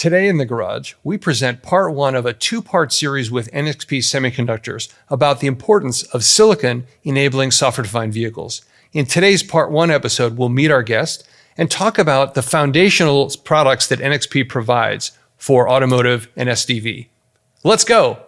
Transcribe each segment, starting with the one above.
Today in the garage, we present part one of a two-part series with NXP Semiconductors about the importance of silicon enabling software-defined vehicles. In today's part one episode, we'll meet our guest and talk about the foundational products that NXP provides for automotive and SDV. Let's go.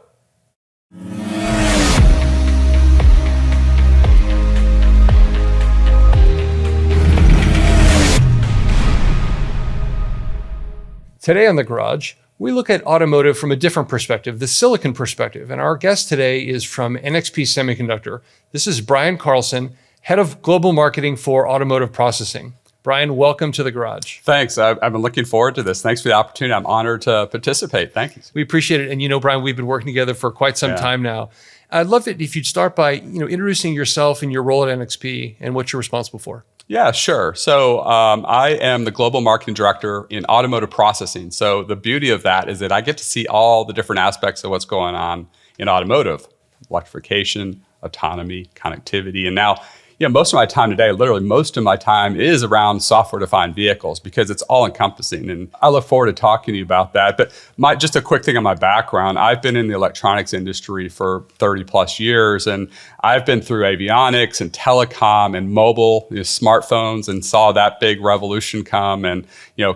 Today on The Garage, we look at automotive from a different perspective, the silicon perspective. And our guest today is from NXP Semiconductor. This is Brian Carlson, Head of Global Marketing for Automotive Processing. Brian, welcome to The Garage. Thanks. I've been looking forward to this. Thanks for the opportunity. I'm honored to participate. Thank you. We appreciate it. And you know, Brian, we've been working together for quite some time now. I'd love it if you'd start by introducing yourself and your role at NXP and what you're responsible for. Yeah, sure. So I am the Global Marketing Director in Automotive Processing. So the beauty of that is that I get to see all the different aspects of what's going on in automotive: electrification, autonomy, connectivity, and now most of my time today, literally most of my time is around software-defined vehicles because it's all-encompassing. And I look forward to talking to you about that. But just a quick thing on my background, I've been in the electronics industry for 30 plus years, and I've been through avionics and telecom and mobile, smartphones, and saw that big revolution come, and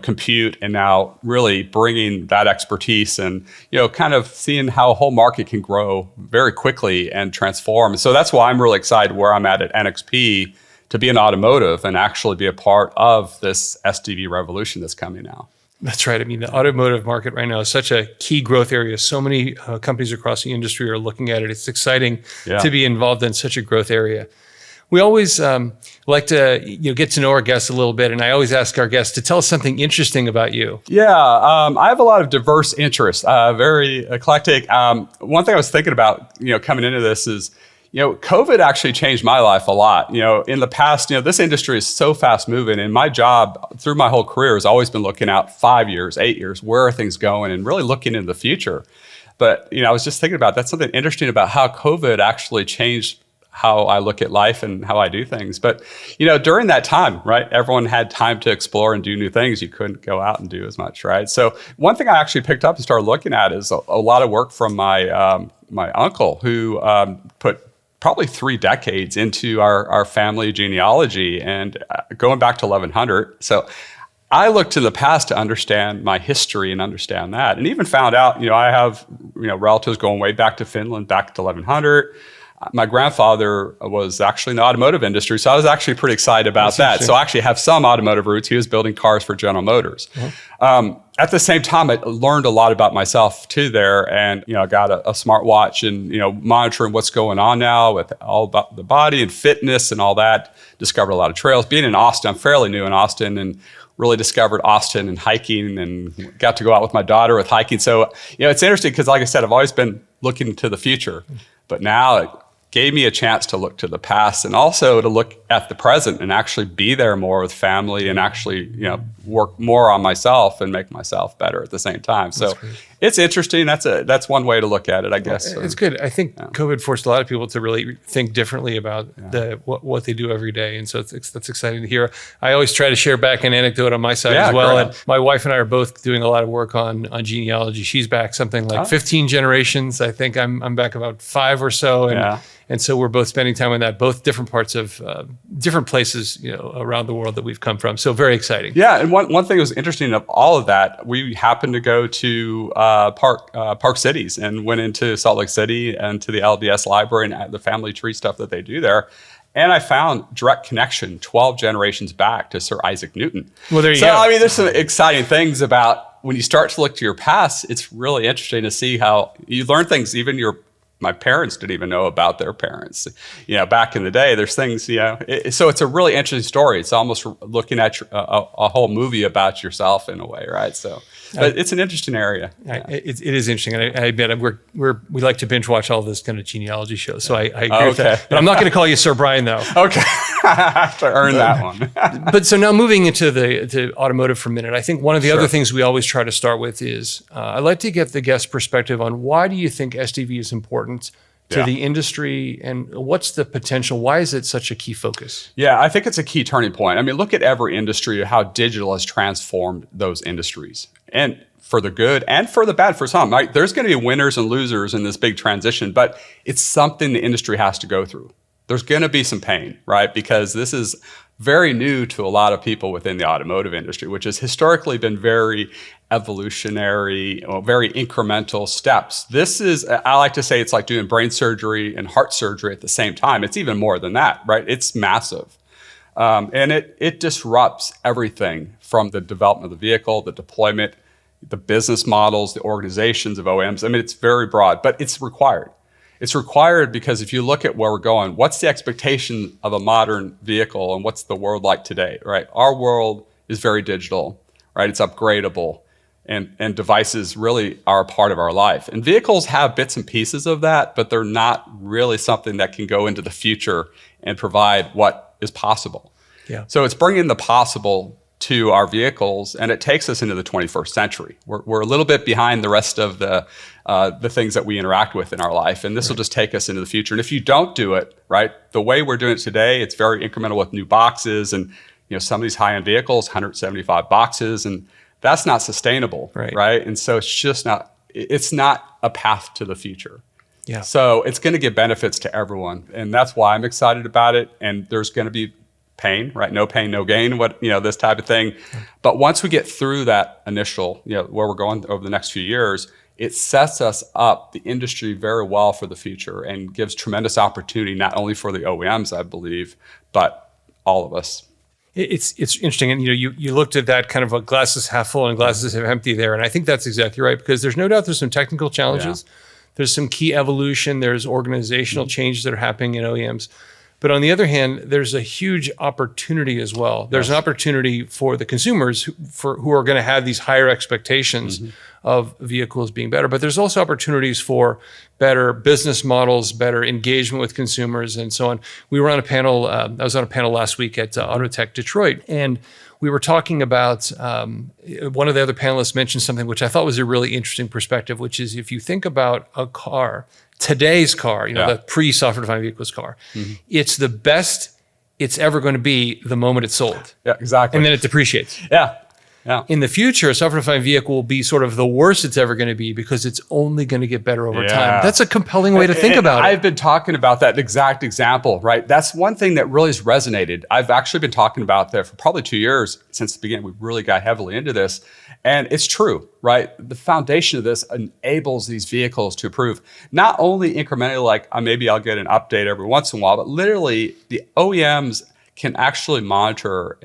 compute, and now really bringing that expertise and kind of seeing how a whole market can grow very quickly and transform. So that's why I'm really excited where I'm at NXP to be in automotive and actually be a part of this SDV revolution that's coming now. That's right. I mean, the automotive market right now is such a key growth area. So many companies across the industry are looking at it. It's exciting to be involved in such a growth area. We always like to get to know our guests a little bit, and I always ask our guests to tell us something interesting about you. Yeah, I have a lot of diverse interests, very eclectic. One thing I was thinking about, coming into this is, COVID actually changed my life a lot. In the past, this industry is so fast moving, and my job through my whole career has always been looking out 5 years, 8 years, where are things going, and really looking into the future. But, I was just thinking about that's something interesting about how COVID actually changed how I look at life and how I do things. But, during that time, right, everyone had time to explore and do new things. You couldn't go out and do as much, right? So one thing I actually picked up and started looking at is a lot of work from my my uncle, who put probably 3 decades into our family genealogy and going back to 1100. So I looked to the past to understand my history and understand that, and even found out, I have, relatives going way back to Finland, back to 1100. My grandfather was actually in the automotive industry, so I was actually pretty excited about that. So I actually have some automotive roots. He was building cars for General Motors. At the same time, I learned a lot about myself too there, and I got a smartwatch and monitoring what's going on now with all about the body and fitness and all that. Discovered a lot of trails. Being in Austin, I'm fairly new in Austin, and really discovered Austin and hiking, and got to go out with my daughter with hiking. So it's interesting because, like I said, I've always been looking to the future, but now it gave me a chance to look to the past and also to look at the present and actually be there more with family and actually, work more on myself and make myself better at the same time. So it's interesting. That's one way to look at it, I guess. It's good. I think COVID forced a lot of people to really think differently about what they do every day. And so that's exciting to hear. I always try to share back an anecdote on my side as well. Great. And my wife and I are both doing a lot of work on genealogy. She's back something like 15 generations. I think I'm back about 5 or so. And so we're both spending time on that, both different parts of different places, around the world that we've come from. So very exciting. Yeah, and one thing that was interesting of all of that, we happened to go to Park Cities and went into Salt Lake City and to the LDS library and the family tree stuff that they do there. And I found direct connection 12 generations back to Sir Isaac Newton. Well, there you go. So, I mean, there's some exciting things about when you start to look to your past. It's really interesting to see how you learn things even my parents didn't even know about their parents. Back in the day, there's things, so it's a really interesting story. It's almost looking at a whole movie about yourself in a way, right? So, but it's an interesting area. It is interesting. And I admit we like to binge watch all this kind of genealogy shows. So I agree with that. But I'm not going to call you Sir Brian though. Okay. I have to earn that one. But so now moving into the automotive for a minute, I think one of the other things we always try to start with is, I'd like to get the guest perspective on why do you think SDV is important to the industry, and what's the potential? Why is it such a key focus? Yeah, I think it's a key turning point. I mean, look at every industry, how digital has transformed those industries. And for the good and for the bad for some. Right? There's going to be winners and losers in this big transition, but it's something the industry has to go through. There's going to be some pain, right? Because this is very new to a lot of people within the automotive industry, which has historically been very evolutionary, very incremental steps. This is, I like to say, it's like doing brain surgery and heart surgery at the same time. It's even more than that, right? It's massive. And it disrupts everything from the development of the vehicle, the deployment, the business models, the organizations of OEMs. I mean, it's very broad, but it's required. It's required because if you look at where we're going, what's the expectation of a modern vehicle and what's the world like today, right? Our world is very digital, right? It's upgradable and devices really are a part of our life. And vehicles have bits and pieces of that, but they're not really something that can go into the future and provide what is possible. Yeah. So it's bringing the possible to our vehicles, and it takes us into the 21st century. We're a little bit behind the rest of the things that we interact with in our life, and this will just take us into the future. And if you don't do it right, the way we're doing it today, it's very incremental with new boxes, and some of these high-end vehicles, 175 boxes, and that's not sustainable, right? And so it's just not. It's not a path to the future. Yeah. So it's going to give benefits to everyone, and that's why I'm excited about it. And there's going to be pain, right? No pain, no gain, this type of thing. But once we get through that initial, where we're going over the next few years, it sets us up, the industry, very well for the future and gives tremendous opportunity, not only for the OEMs, I believe, but all of us. It's interesting. And you looked at that kind of a glasses half full and glasses half empty there. And I think that's exactly right, because there's no doubt there's some technical challenges. Yeah. There's some key evolution. There's organizational changes that are happening in OEMs. But on the other hand, there's a huge opportunity as well. There's an opportunity for the consumers who are going to have these higher expectations of vehicles being better. But there's also opportunities for better business models, better engagement with consumers, and so on. We were on a panel, I was on a panel last week at Autotech Detroit, and we were talking about, one of the other panelists mentioned something which I thought was a really interesting perspective, which is if you think about a car, today's car, the pre-software-defined vehicles car, it's the best it's ever going to be the moment it's sold. Yeah, exactly. And then it depreciates. Yeah. In the future, a software-defined vehicle will be sort of the worst it's ever going to be because it's only going to get better over time. That's a compelling way to think about it. I've been talking about that exact example, right? That's one thing that really has resonated. I've actually been talking about that for probably 2 years since the beginning. We really got heavily into this. And it's true, right? The foundation of this enables these vehicles to improve, not only incrementally, like maybe I'll get an update every once in a while, but literally the OEMs can actually monitor,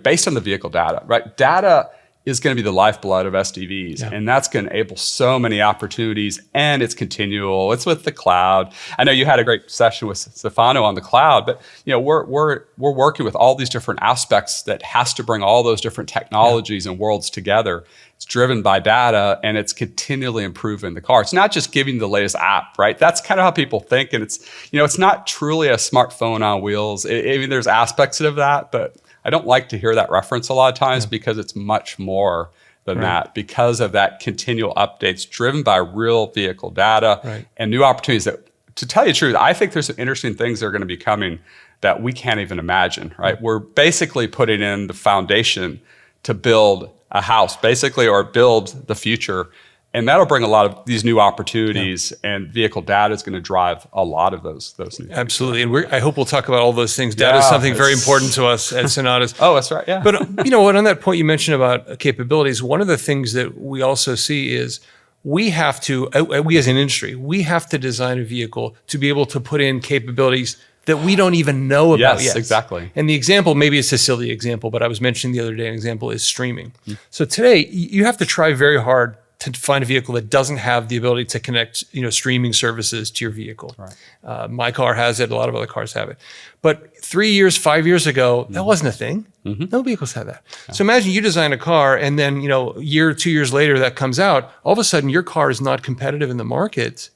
based on the vehicle data, right? Data is going to be the lifeblood of SDVs, and that's going to enable so many opportunities, and it's continual. It's with the cloud. I know you had a great session with Stefano on the cloud, but we're working with all these different aspects that has to bring all those different technologies and worlds together. It's driven by data, and it's continually improving the car. It's not just giving the latest app, right? That's kind of how people think, and it's not truly a smartphone on wheels. I mean, there's aspects of that, but I don't like to hear that reference a lot of times because it's much more than that, because of that continual updates driven by real vehicle data and new opportunities that, to tell you the truth, I think there's some interesting things that are going to be coming that we can't even imagine, right? We're basically putting in the foundation to build a house, basically, or build the future. And that'll bring a lot of these new opportunities, and vehicle data is going to drive a lot of those new Absolutely. And I hope we'll talk about all those things. Data is something very important to us at Sonatus. Oh, that's right. Yeah. But you know what, on that point you mentioned about capabilities, one of the things that we also see is we have to, we as an industry, we have to design a vehicle to be able to put in capabilities that we don't even know about yet. Yes, exactly. And the example, maybe it's a silly example, but I was mentioning the other day, an example is streaming. So today, you have to try very hard to find a vehicle that doesn't have the ability to connect, streaming services to your vehicle. Right. My car has it. A lot of other cars have it. But 3 years, 5 years ago, that wasn't a thing. No vehicles had that. Yeah. So imagine you design a car, and then a year, 2 years later, that comes out. All of a sudden, your car is not competitive in the market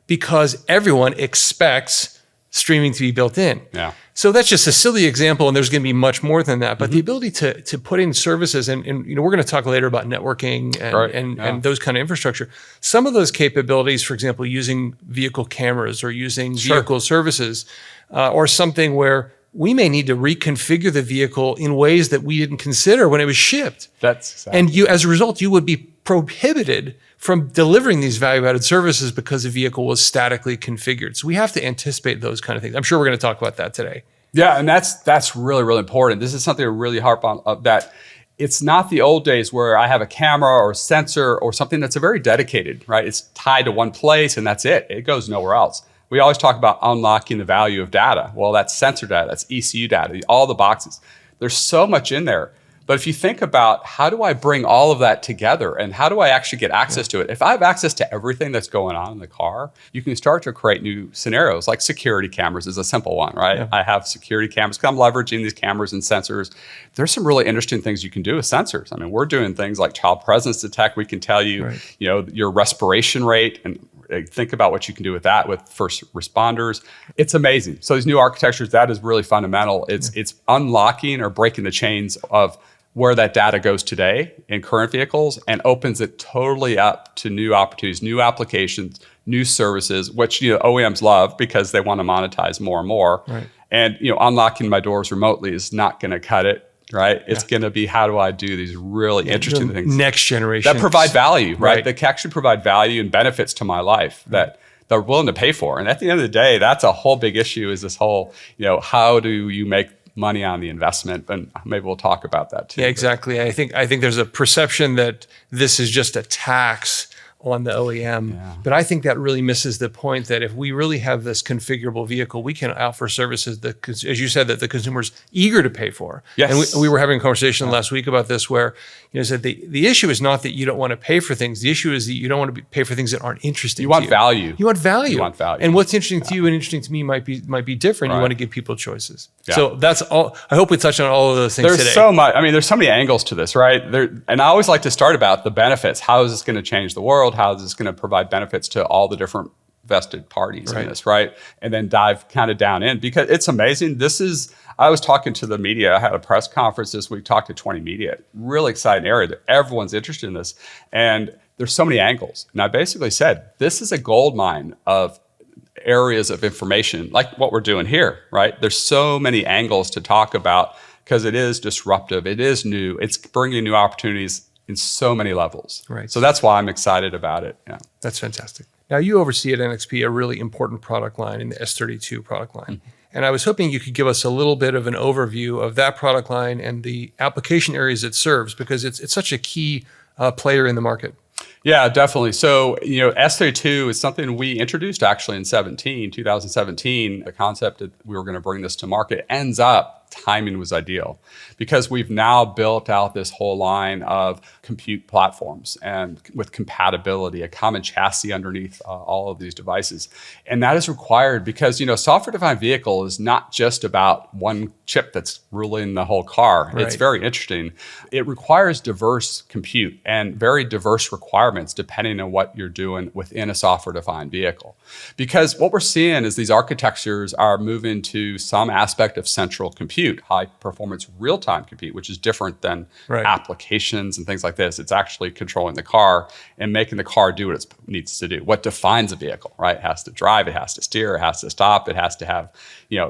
because everyone expects streaming to be built in. Yeah. So that's just a silly example, and there's going to be much more than that. But the ability to put in services, and we're going to talk later about networking and those kind of infrastructure. Some of those capabilities, for example, using vehicle cameras or using vehicle services, or something where we may need to reconfigure the vehicle in ways that we didn't consider when it was shipped. That's exactly. And as a result, you would be prohibited from delivering these value-added services because the vehicle was statically configured. So we have to anticipate those kind of things. I'm sure we're going to talk about that today. Yeah, and that's really, really important. This is something to really harp on, that it's not the old days where I have a camera or a sensor or something that's a very dedicated, right? It's tied to one place and that's it. It goes nowhere else. We always talk about unlocking the value of data. Well, that's sensor data, that's ECU data, all the boxes. There's so much in there. But if you think about how do I bring all of that together and how do I actually get access to it? If I have access to everything that's going on in the car, you can start to create new scenarios, like security cameras is a simple one, right? Yeah. I have security cameras because I'm leveraging these cameras and sensors. There's some really interesting things you can do with sensors. I mean, we're doing things like child presence detect. We can tell you, your respiration rate, and think about what you can do with that with first responders. It's amazing. So these new architectures, that is really fundamental. It's unlocking or breaking the chains of where that data goes today in current vehicles and opens it totally up to new opportunities, new applications, new services, which OEMs love because they want to monetize more and more. Right. And unlocking my doors remotely is not going to cut it. Right? It's going to be, how do I do these really interesting things? Next generation. That provide value, right? That can actually provide value and benefits to my life that they're willing to pay for. And at the end of the day, that's a whole big issue, is this whole, how do you make money on the investment? And maybe we'll talk about that too. Yeah, exactly. I think there's a perception that this is just a tax on the OEM. Yeah. But I think that really misses the point that if we really have this configurable vehicle, we can offer services that, as you said, that the consumer's eager to pay for. Yes. And we were having a conversation last week about this where said the issue is not that you don't want to pay for things. The issue is that you don't want to pay for things that aren't interesting to you. You want value. You want value. You want value. And what's interesting to you and interesting to me might be different. Right. You want to give people choices. Yeah. So that's all. I hope we touch on all of those things today. There's so much. I mean, there's so many angles to this, right? And I always like to start about the benefits. How is this going to change the world? How is this going to provide benefits to all the different vested parties in this, right? And then dive kind of down in, because it's amazing. I was talking to the media. I had a press conference this week, talked to 20 media. Really exciting area that everyone's interested in this. And there's so many angles. And I basically said, this is a gold mine of areas of information, like what we're doing here, right? There's so many angles to talk about because it is disruptive. It is new. It's bringing new opportunities in so many levels. Right. So that's why I'm excited about it. Yeah. That's fantastic. Now, you oversee at NXP a really important product line in the S32 product line. Mm-hmm. And I was hoping you could give us a little bit of an overview of that product line and the application areas it serves, because it's such a key player in the market. Yeah, definitely. So, S32 is something we introduced actually in 2017. The concept that we were going to bring this to market ends up, timing was ideal because we've now built out this whole line of compute platforms and with compatibility, a common chassis underneath all of these devices. And that is required because, software-defined vehicle is not just about one chip that's ruling the whole car. Right. It's very interesting. It requires diverse compute and very diverse requirements depending on what you're doing within a software-defined vehicle. Because what we're seeing is these architectures are moving to some aspect of central compute, high-performance real-time compute, which is different than applications and things like this. It's actually controlling the car and making the car do what it needs to do. What defines a vehicle, right? It has to drive, it has to steer, it has to stop, it has to have,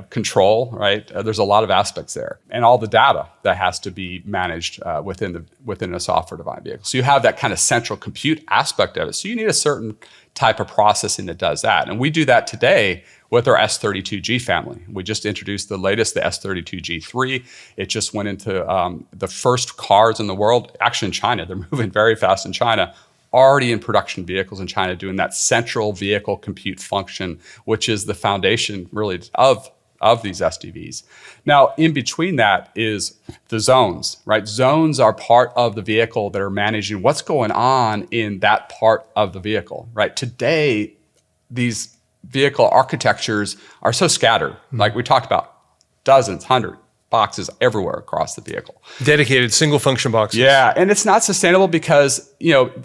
control, right? There's a lot of aspects there, and all the data that has to be managed within a software-defined vehicle. So you have that kind of central compute aspect of it. So you need a certain type of processing that does that, and we do that today with our S32G family. We just introduced the latest, the S32G3. It just went into the first cars in the world, actually in China. They're moving very fast in China, already in production vehicles in China, doing that central vehicle compute function, which is the foundation really of these SDVs. Now, in between that is the zones, right? Zones are part of the vehicle that are managing what's going on in that part of the vehicle, right? Today, these vehicle architectures are so scattered. Like we talked about, dozens, hundreds, boxes everywhere across the vehicle. Dedicated single function boxes. Yeah, and it's not sustainable because,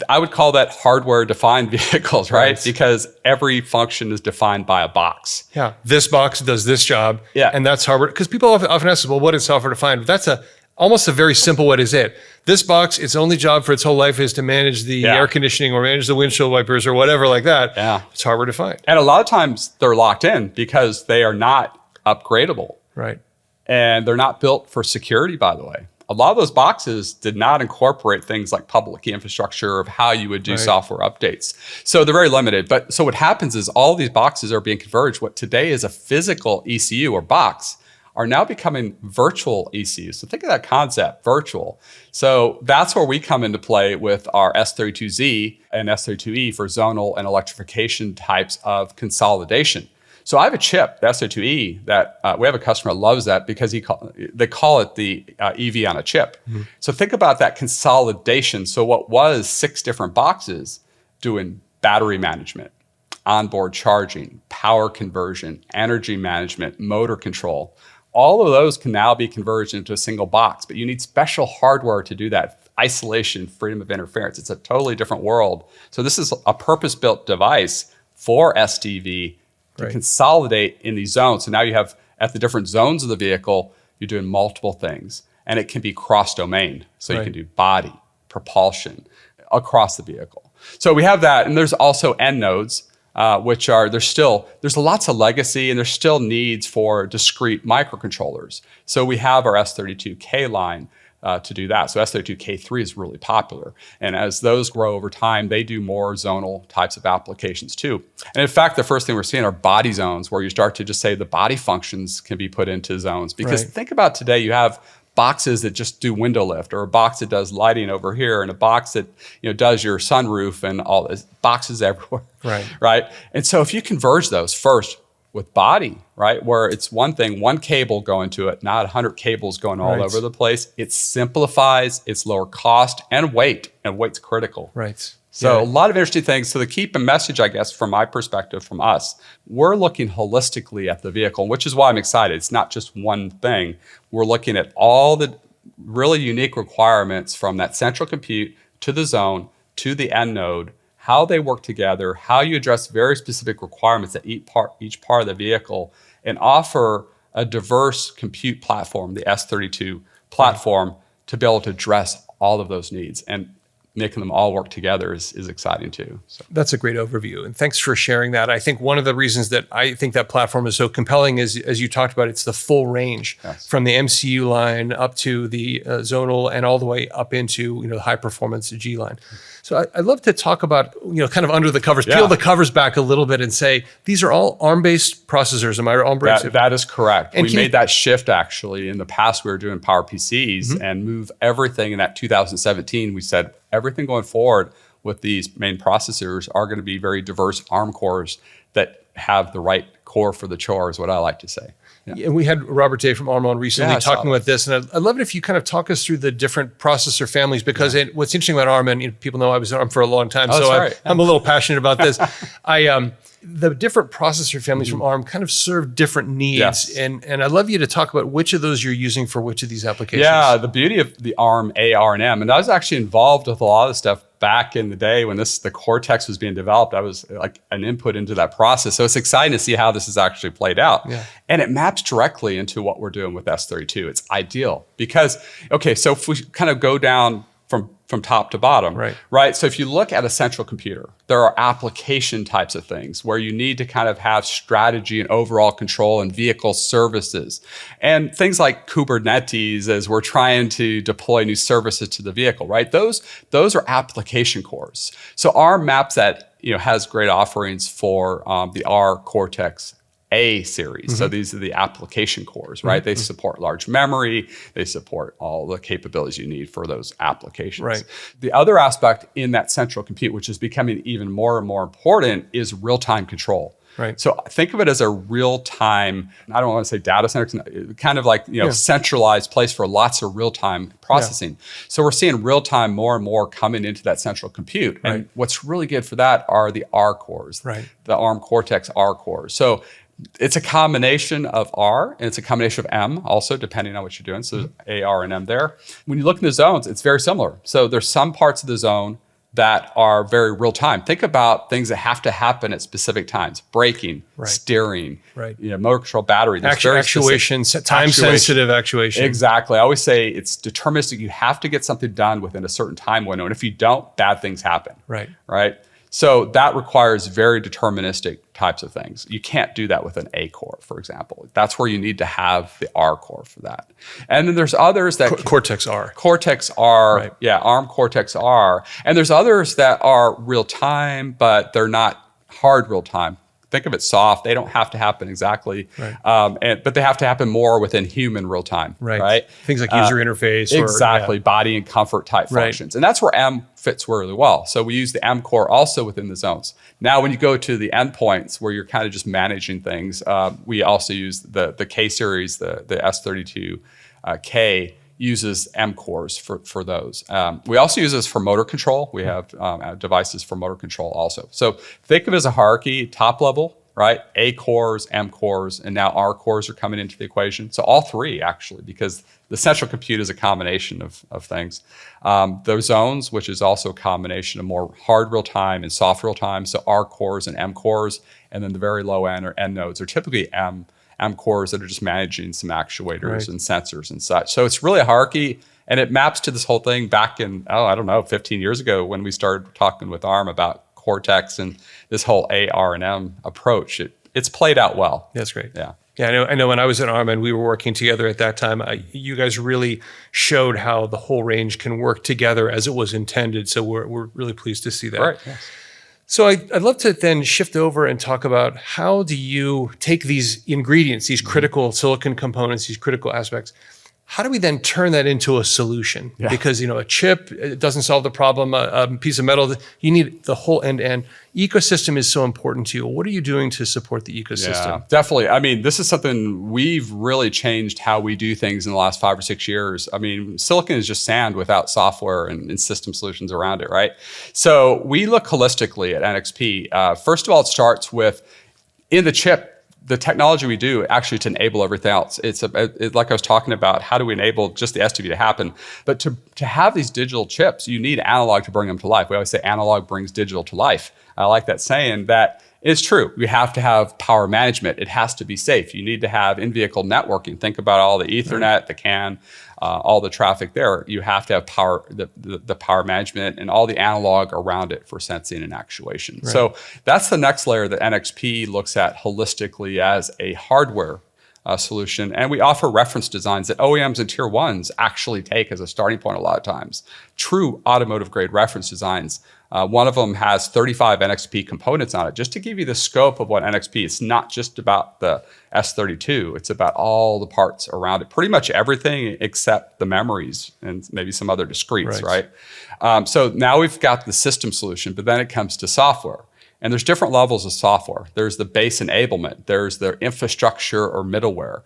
I would call that hardware defined vehicles, right? Because every function is defined by a box. Yeah, this box does this job, and that's hardware. Because people often ask, well, what is software defined? But that's almost a very simple, what is it? This box, its only job for its whole life is to manage the air conditioning or manage the windshield wipers or whatever like that. Yeah. It's hardware defined. And a lot of times they're locked in because they are not upgradable. Right. And they're not built for security, by the way. a lot of those boxes did not incorporate things like public key infrastructure of how you would do software updates. So they're very limited. But so what happens is all these boxes are being converged. What today is a physical ECU or box are now becoming virtual ECUs. So think of that concept, virtual. So that's where we come into play with our S32Z and S32E for zonal and electrification types of consolidation. So I have a chip, the S32E, that we have a customer that loves that because they call it the EV on a chip. So think about that consolidation. So what was 6 different boxes doing battery management, onboard charging, power conversion, energy management, motor control. All of those can now be converged into a single box, but you need special hardware to do that. Isolation, freedom of interference. It's a totally different world. So this is a purpose-built device for SDV to consolidate in these zones. So now you have, at the different zones of the vehicle, you're doing multiple things. And it can be cross-domain. So you can do body, propulsion, across the vehicle. So we have that. And there's also end nodes, which are, there's lots of legacy and there's still needs for discrete microcontrollers. So we have our S32K line to do that. So S32K3 is really popular. And as those grow over time, they do more zonal types of applications too. And in fact, the first thing we're seeing are body zones where you start to just say the body functions can be put into zones. Because think about today, you have boxes that just do window lift, or a box that does lighting over here, and a box that does your sunroof, and all this boxes everywhere. Right. And so if you converge those first with body, right, where it's one thing, one cable going to it, not 100 cables going all over the place, it simplifies, it's lower cost and weight's critical. So a lot of interesting things. So the key message, I guess, from my perspective, from us, we're looking holistically at the vehicle, which is why I'm excited. It's not just one thing. We're looking at all the really unique requirements from that central compute to the zone to the end node, how they work together, how you address very specific requirements at each part of the vehicle, and offer a diverse compute platform, the S32 platform, to be able to address all of those needs. And making them all work together is exciting too. So. That's a great overview. And thanks for sharing that. I think one of the reasons that I think that platform is so compelling is, as you talked about, it's the full range from the MCU line up to the zonal and all the way up into the high performance G line. So I'd love to talk about, kind of under the covers, peel the covers back a little bit and say, these are all ARM-based processors. Am I wrong? That is correct. And we made that shift actually. In the past, we were doing Power PCs and move everything in that 2017. We said everything going forward with these main processors are going to be very diverse ARM cores that have the right core for the chore, is what I like to say. And we had Robert Day from Arm on recently talking about this. And I'd love it if you kind of talk us through the different processor families, because what's interesting about Arm, and people know I was at Arm for a long time, I'm a little passionate about this. The different processor families from Arm kind of serve different needs. And I'd love you to talk about which of those you're using for which of these applications. Yeah, the beauty of the Arm A, R, and M. And I was actually involved with a lot of the stuff back in the day when the Cortex was being developed. I was like an input into that process. So it's exciting to see how this has actually played out. And it maps directly into what we're doing with S32. It's ideal because, so if we kind of go down from top to bottom, right? So if you look at a central computer, there are application types of things where you need to kind of have strategy and overall control and vehicle services. And things like Kubernetes as we're trying to deploy new services to the vehicle, right? Those are application cores. So ARM maps that, has great offerings for the Arm Cortex A series. So these are the application cores, right? They support large memory. They support all the capabilities you need for those applications. The other aspect in that central compute, which is becoming even more and more important, is real-time control. So think of it as a real-time, I don't want to say data center, kind of like centralized place for lots of real-time processing. So we're seeing real-time more and more coming into that central compute. And what's really good for that are the R cores, the Arm Cortex R cores. So it's a combination of R and it's a combination of M also, depending on what you're doing. So A, R, and M there. When you look in the zones, it's very similar. So there's some parts of the zone that are very real time. Think about things that have to happen at specific times: braking, steering, motor control, battery. Actuation, time-sensitive actuation. Exactly. I always say it's deterministic. You have to get something done within a certain time window. And if you don't, bad things happen. Right. So that requires very deterministic types of things. You can't do that with an A core, for example. That's where you need to have the R core for that. And then there's others that Cortex R. Cortex R, Right. yeah, Arm Cortex R. And there's others that are real time, but they're not hard real time. Think of it soft. They don't have to happen exactly, Right. But they have to happen more within human real time, right? Things like user interface. Exactly, body and comfort type functions. And that's where M fits really well. So we use the M core also within the zones. Now, when you go to the endpoints where you're kind of just managing things, we also use the K series, the S32 K uses M cores for those. We also use this for motor control. We have devices for motor control also. So think of it as a hierarchy, top level, right? A cores, M cores, and now R cores are coming into the equation. So all three actually, because the central compute is a combination of things. Those zones, which is also a combination of more hard real time and soft real time. So R cores and M cores, and then the very low end or N nodes are typically M cores that are just managing some actuators and sensors and such. So it's really a hierarchy, and it maps to this whole thing back in, 15 years ago when we started talking with Arm about Cortex and this whole A, R, and M approach. It's played out well. That's great. Yeah. Yeah, I know when I was at Arm and we were working together at that time, you guys really showed how the whole range can work together as it was intended. So we're really pleased to see that. Right. Yes. So I'd love to then shift over and talk about how do you take these ingredients, these critical silicon components, these critical aspects, how do we then turn that into a solution? Yeah. Because a chip, it doesn't solve the problem. A piece of metal, you need the whole end-to-end. Ecosystem is so important to you. What are you doing to support the ecosystem? Yeah, definitely. I mean, this is something we've really changed how we do things in the last 5 or 6 years. I mean, silicon is just sand without software and system solutions around it, right? So we look holistically at NXP. First of all, it starts with in the chip, the technology we do actually to enable everything else. It's like I was talking about, how do we enable just the SDV to happen? But to have these digital chips, you need analog to bring them to life. We always say analog brings digital to life. I like that saying. That is true. We have to have power management. It has to be safe. You need to have in-vehicle networking. Think about all the Ethernet, the CAN, all the traffic there. You have to have power, the power management and all the analog around it for sensing and actuation. Right. So that's the next layer that NXP looks at holistically as a hardware solution. And we offer reference designs that OEMs and tier ones actually take as a starting point a lot of times. True automotive grade reference designs. One of them has 35 NXP components on it. Just to give you the scope of what NXP, it's not just about the S32, it's about all the parts around it. Pretty much everything except the memories and maybe some other discretes, right? So now we've got the system solution, but then it comes to software. And there's different levels of software. There's the base enablement. There's the infrastructure or middleware.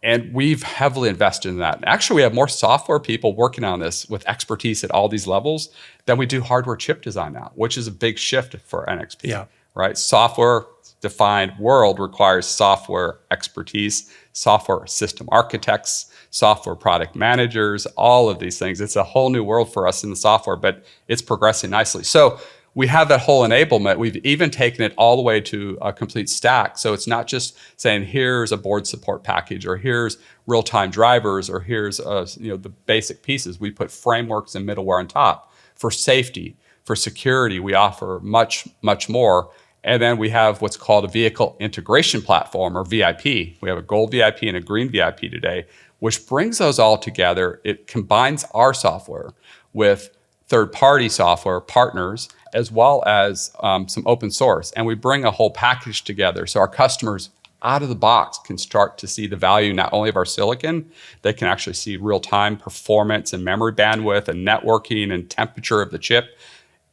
And we've heavily invested in that. Actually, we have more software people working on this with expertise at all these levels than we do hardware chip design now, which is a big shift for NXP. Yeah. Right? Software-defined world requires software expertise, software system architects, software product managers, all of these things. It's a whole new world for us in the software, but it's progressing nicely. So we have that whole enablement. We've even taken it all the way to a complete stack. So it's not just saying, here's a board support package, or here's real-time drivers, or here's the basic pieces. We put frameworks and middleware on top. For safety, for security, we offer much, much more. And then we have what's called a vehicle integration platform, or VIP. We have a gold VIP and a green VIP today, which brings those all together. It combines our software with third-party software partners, as well as some open source. And we bring a whole package together so our customers out of the box can start to see the value not only of our silicon, they can actually see real-time performance and memory bandwidth and networking and temperature of the chip.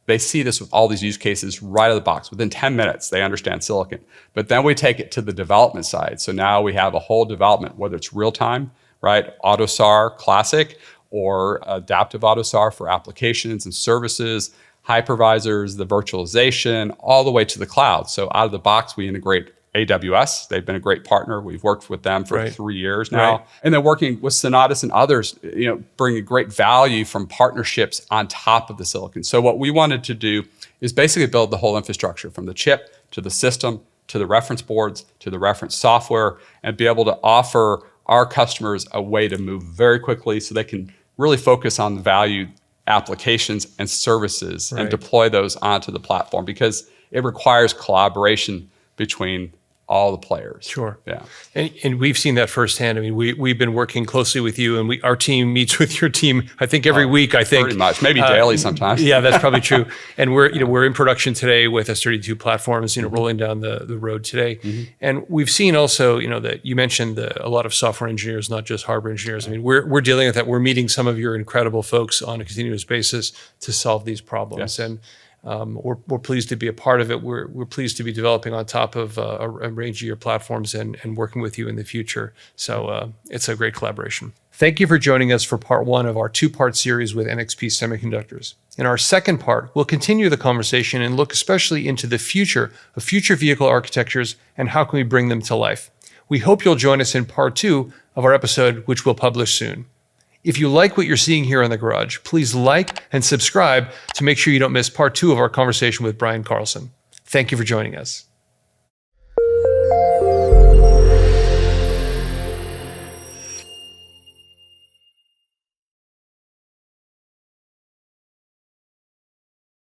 They see this with all these use cases right out of the box. Within 10 minutes, they understand silicon. But then we take it to the development side. So now we have a whole development, whether it's real-time, right, AUTOSAR Classic, or adaptive AUTOSAR for applications and services, hypervisors, the virtualization, all the way to the cloud. So out of the box, we integrate AWS. They've been a great partner. We've worked with them for 3 years now. Right. And then working with Sonatus and others, bringing great value from partnerships on top of the silicon. So what we wanted to do is basically build the whole infrastructure from the chip to the system, to the reference boards, to the reference software, and be able to offer our customers a way to move very quickly so they can really focus on the value applications and services and deploy those onto the platform, because it requires collaboration between all the players. Sure. Yeah. And we've seen that firsthand. I mean, we've been working closely with you, and our team meets with your team, I think every week, I think. Pretty much, maybe daily sometimes. Yeah, that's probably true. And we're in production today with S32 platforms, rolling down the road today. And we've seen also, that you mentioned a lot of software engineers, not just hardware engineers. I mean, we're dealing with that. We're meeting some of your incredible folks on a continuous basis to solve these problems. Yes. And we're pleased to be a part of it. We're pleased to be developing on top of a range of your platforms and working with you in the future. So it's a great collaboration. Thank you for joining us for part one of our two-part series with NXP Semiconductors. In our second part, we'll continue the conversation and look especially into the future of future vehicle architectures and how can we bring them to life. We hope you'll join us in part two of our episode, which we'll publish soon. If you like what you're seeing here on The Garage, please like and subscribe to make sure you don't miss part two of our conversation with Brian Carlson. Thank you for joining us.